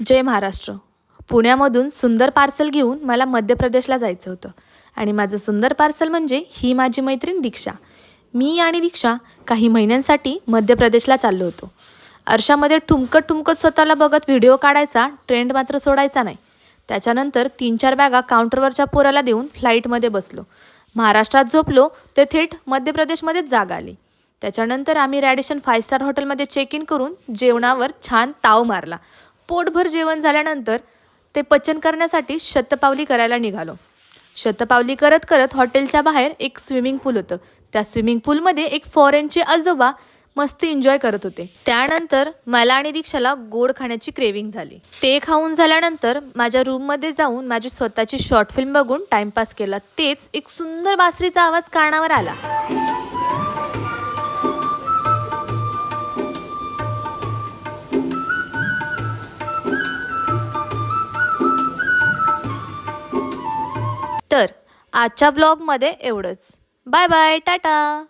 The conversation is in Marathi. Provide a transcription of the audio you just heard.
जय महाराष्ट्र. पुण्यामधून सुंदर पार्सल घेऊन मला मध्य प्रदेशला जायचं होतं आणि माझं सुंदर पार्सल म्हणजे ही माझी मैत्रीण दीक्षा. मी आणि दीक्षा काही महिन्यांसाठी मध्य प्रदेशला चाललो होतो. आरशामध्ये ठुमकत स्वतःला बघत व्हिडिओ काढायचा ट्रेंड मात्र सोडायचा नाही. त्याच्यानंतर 3-4 बॅगा काउंटरवरच्या पोराला देऊन फ्लाईटमध्ये बसलो. महाराष्ट्रात झोपलो ते थेट मध्य प्रदेशमध्येच जाग आली. त्याच्यानंतर आम्ही रॅडिशन 5 स्टार हॉटेलमध्ये चेक इन करून जेवणावर छान ताव मारला. पोटभर जेवण झाल्यानंतर ते पचन करण्यासाठी शतपावली करायला निघालो. शतपावली करत करत हॉटेलच्या बाहेर एक स्विमिंग पूल होतं. त्या स्विमिंग पूलमध्ये एक फॉरेनचे आजोबा मस्त एन्जॉय करत होते. त्यानंतर मला आणि दीक्षाला गोड खाण्याची क्रेविंग झाली. ते खाऊन झाल्यानंतर माझ्या रूममध्ये जाऊन माझी स्वतःची शॉर्ट फिल्म बघून टाइमपास केला. तेच एक सुंदर बासरीचा आवाज कानावर आला. तर आजच्या ब्लॉगमध्ये एवढंच. Bye bye, Tata.